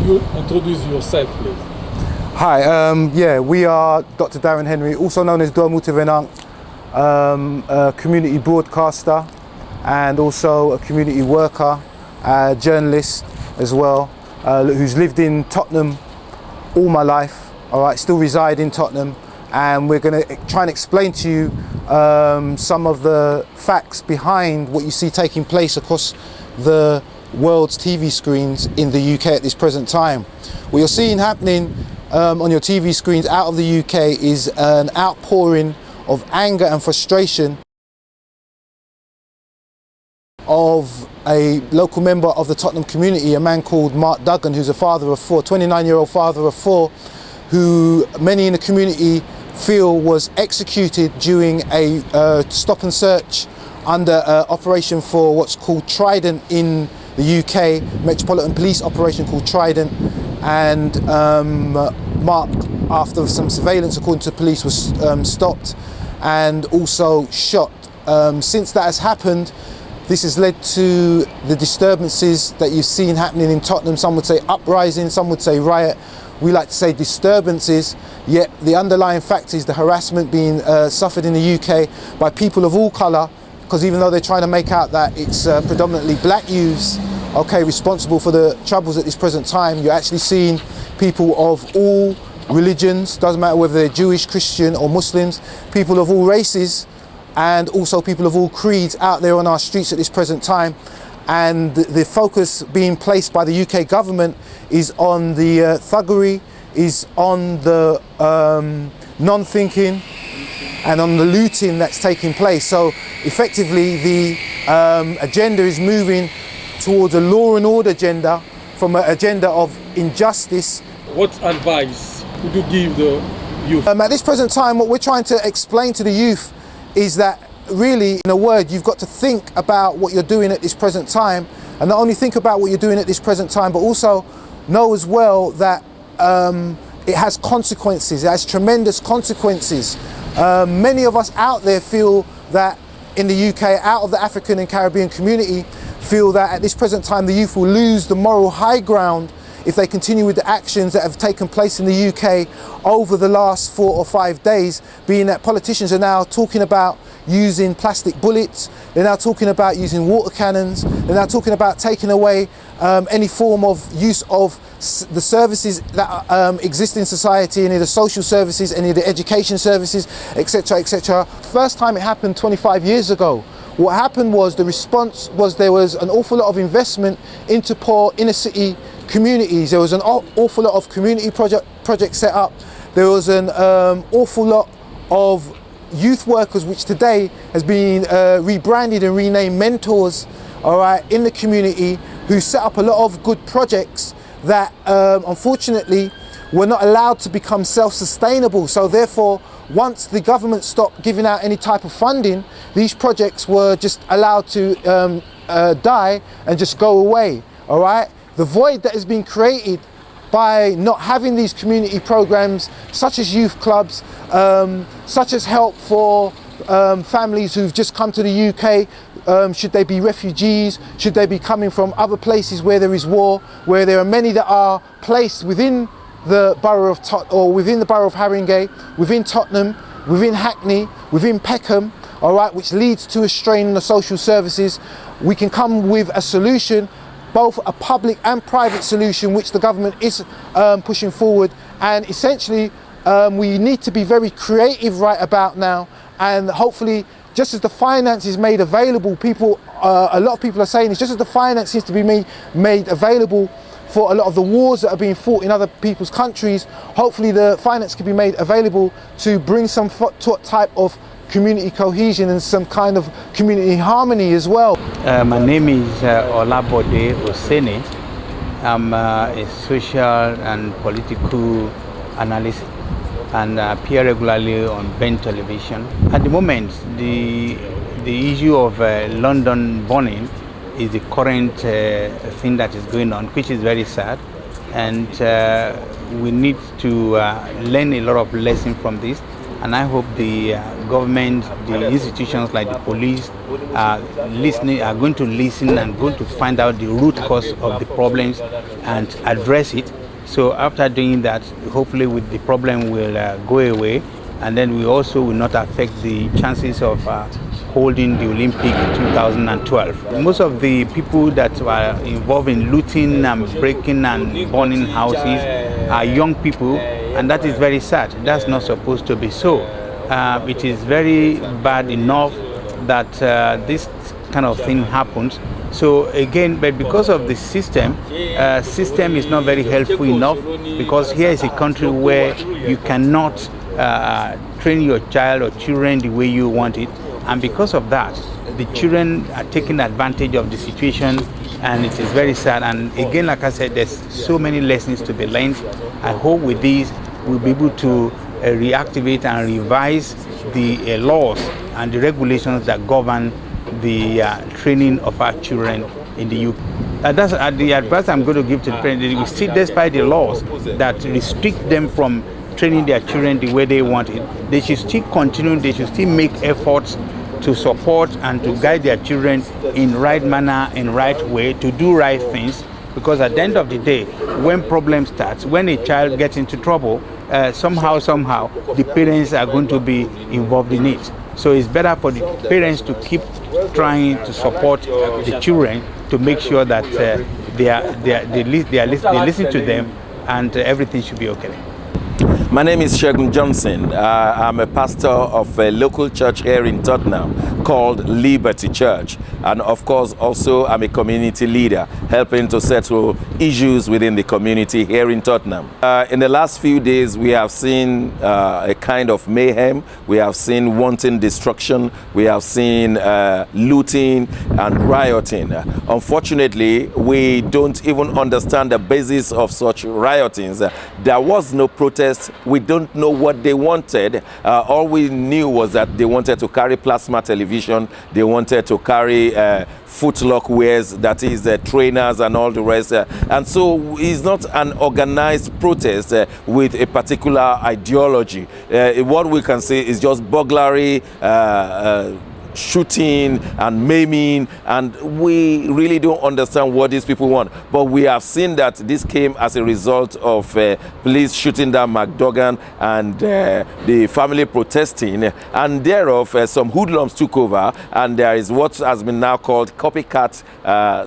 you introduce yourself, please? Hi, yeah, we are Dr. Darren Henry, also known as Dor Multivenant, a community broadcaster and also a community worker, journalist as well, who's lived in Tottenham all my life, all right, still reside in Tottenham, and we're going to try and explain to you some of the facts behind what you see taking place across the world's TV screens in the UK at this present time. What you're seeing happening on your TV screens out of the UK is an outpouring of anger and frustration of a local member of the Tottenham community, a man called Mark Duggan, who's a father of four, 29-year-old father of four, who many in the community feel was executed during a stop and search under operation for what's called Trident in the UK, Metropolitan Police operation called Trident. And Mark, after some surveillance according to police, was stopped and also shot. Since that has happened, this has led to the disturbances that you've seen happening in Tottenham. Some would say uprising, some would say riot. We like to say disturbances, yet the underlying fact is the harassment being suffered in the UK by people of all colour, because even though they're trying to make out that it's predominantly black youths, okay, responsible for the troubles at this present time, you're actually seeing people of all religions, doesn't matter whether they're Jewish, Christian or Muslims, people of all races, and also people of all creeds out there on our streets at this present time. And the focus being placed by the UK government is on the thuggery, is on the non-thinking and on the looting that's taking place. So effectively the agenda is moving towards a law and order agenda from an agenda of injustice. What advice would you give the youth? At this present time, what we're trying to explain to the youth is that really, in a word, you've got to think about what you're doing at this present time, and not only think about what you're doing at this present time, but also know as well that it has consequences, it has tremendous consequences. Many of us out there feel that in the UK, out of the African and Caribbean community, feel that at this present time the youth will lose the moral high ground if they continue with the actions that have taken place in the UK over the last 4 or 5 days, being that politicians are now talking about using plastic bullets, they're now talking about using water cannons, they're now talking about taking away any form of use of the services that exist in society, any of the social services, any of the education services, etc., etc. First time it happened 25 years ago. What happened was the response was there was an awful lot of investment into poor inner city communities. There was an awful lot of community projects set up. There was an awful lot of youth workers, which today has been rebranded and renamed mentors, all right, in the community, who set up a lot of good projects that unfortunately were not allowed to become self-sustainable. So therefore, once the government stopped giving out any type of funding, these projects were just allowed to die and just go away, all right? The void that has been created by not having these community programs, such as youth clubs, such as help for families who've just come to the UK, should they be refugees, should they be coming from other places where there is war, where there are many that are placed within the borough of within the borough of Haringey, within Tottenham, within Hackney, within Peckham, all right, which leads to a strain on the social services. We can come with a solution, both a public and private solution, which the government is pushing forward. And essentially, we need to be very creative right about now. And hopefully, just as the finance is made available, a lot of people are saying, it's just as the finance seems to be made available for a lot of the wars that are being fought in other people's countries, hopefully the finance can be made available to bring some type of community cohesion and some kind of community harmony as well. My name is Olabode Osene. I'm a social and political analyst and appear regularly on Ben television. At the moment, the issue of London burning is the current thing that is going on, which is very sad, and we need to learn a lot of lessons from this And I hope the government, the institutions like the police are going to listen and going to find out the root cause of the problems and address it. So after doing that, hopefully the problem will go away, and then we also will not affect the chances of holding the Olympic in 2012. Most of the people that were involved in looting and breaking and burning houses are young people, and that is very sad. That's not supposed to be so. It is very bad enough that this kind of thing happens. So again, but because of the system is not very helpful enough, because here is a country where you cannot train your child or children the way you want it, and because of that, the children are taking advantage of the situation, and it is very sad. And again, like I said, there's so many lessons to be learned. I hope with this we'll be able to reactivate and revise the laws and the regulations that govern the training of our children in the UK. That's the advice I'm going to give to the parents. We see, despite the laws that restrict them from training their children the way they want it, they should still continue, they should still make efforts to support and to guide their children in right manner, in right way, to do right things. Because at the end of the day, when problem starts, when a child gets into trouble, somehow, the parents are going to be involved in it. So it's better for the parents to keep trying to support the children to make sure that they listen to them, and everything should be okay. My name is Shegun Johnson. I'm a pastor of a local church here in Tottenham called Liberty Church. And of course, also I'm a community leader, helping to settle issues within the community here in Tottenham. In the last few days, we have seen a kind of mayhem. We have seen wanton destruction. We have seen looting and rioting. Unfortunately, we don't even understand the basis of such riotings. There was no protest. We don't know what they wanted. All we knew was that they wanted to carry plasma television. They wanted to carry footlock wares, that is trainers and all the rest. And so it's not an organized protest with a particular ideology. What we can say is just burglary, shooting and maiming, and we really don't understand what these people want. But we have seen that this came as a result of police shooting down McDogan and the family protesting, and thereof some hoodlums took over, and there is what has been now called copycat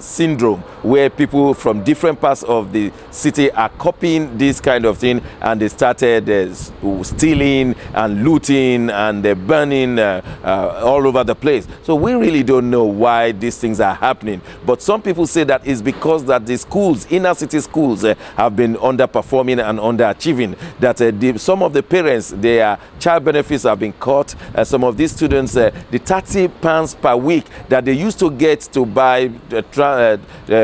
syndrome, where people from different parts of the city are copying this kind of thing, and they started stealing and looting and burning all over the place. So we really don't know why these things are happening. But some people say that it's because that the schools, inner city schools, have been underperforming and underachieving. That some of the parents, their child benefits have been cut. Some of these students, the £30 per week that they used to get to buy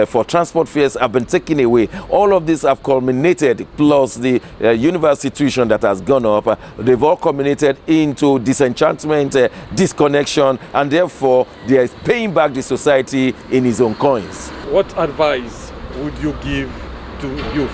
for transport fares have been taken away. All of these have culminated, plus the university tuition that has gone up. They've all culminated into disenchantment, disconnection, and therefore they are paying back the society in his own coins. What advice would you give to youth?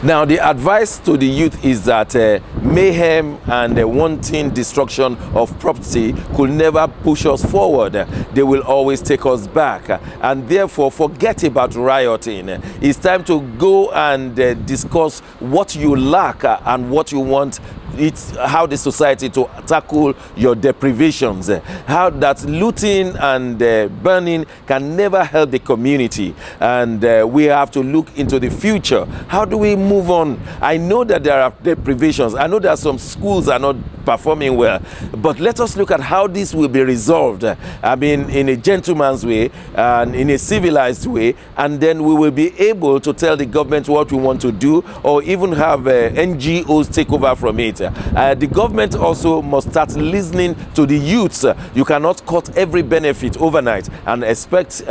Now, the advice to the youth is that mayhem and wanton destruction of property could never push us forward. They will always take us back. And therefore, forget about rioting. It's time to go and discuss what you lack and what you want. It's how the society to tackle your deprivations. How that looting and burning can never help the community. And we have to look into the future. How do we move on? I know that there are deprivations. I know that some schools are not performing well. But let us look at how this will be resolved. I mean, in a gentleman's way and in a civilized way. And then we will be able to tell the government what we want to do, or even have NGOs take over from it. The government also must start listening to the youths. You cannot cut every benefit overnight and expect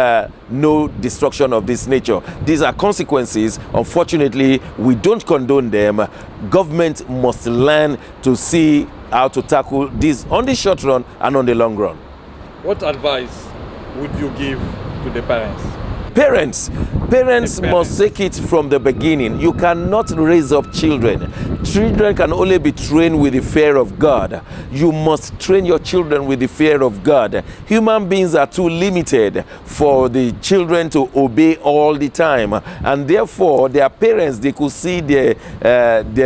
no destruction of this nature. These are consequences. Unfortunately, we don't condone them. Government must learn to see how to tackle this on the short run and on the long run. What advice would you give to the parents? Parents, Parents must take it from the beginning. You cannot raise up children. Children can only be trained with the fear of God. You must train your children with the fear of God. Human beings are too limited for the children to obey all the time, and therefore their parents, they could see their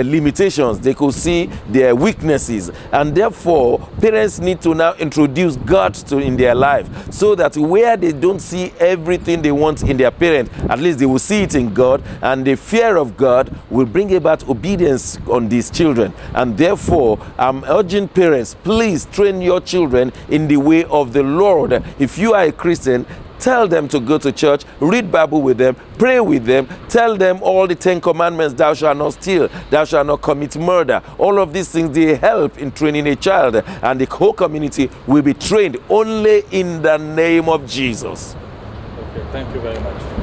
limitations, they could see their weaknesses, and therefore parents need to now introduce God in their life, so that where they don't see everything they want in their parent, at least they will see it in God, and the fear of God will bring about obedience on these children. And therefore, I'm urging parents, please train your children in the way of the Lord. If you are a Christian, tell them to go to church, read Bible with them, pray with them, tell them all the 10 commandments: thou shalt not steal, thou shalt not commit murder. All of these things, they help in training a child, and the whole community will be trained only in the name of Jesus. Okay, thank you very much.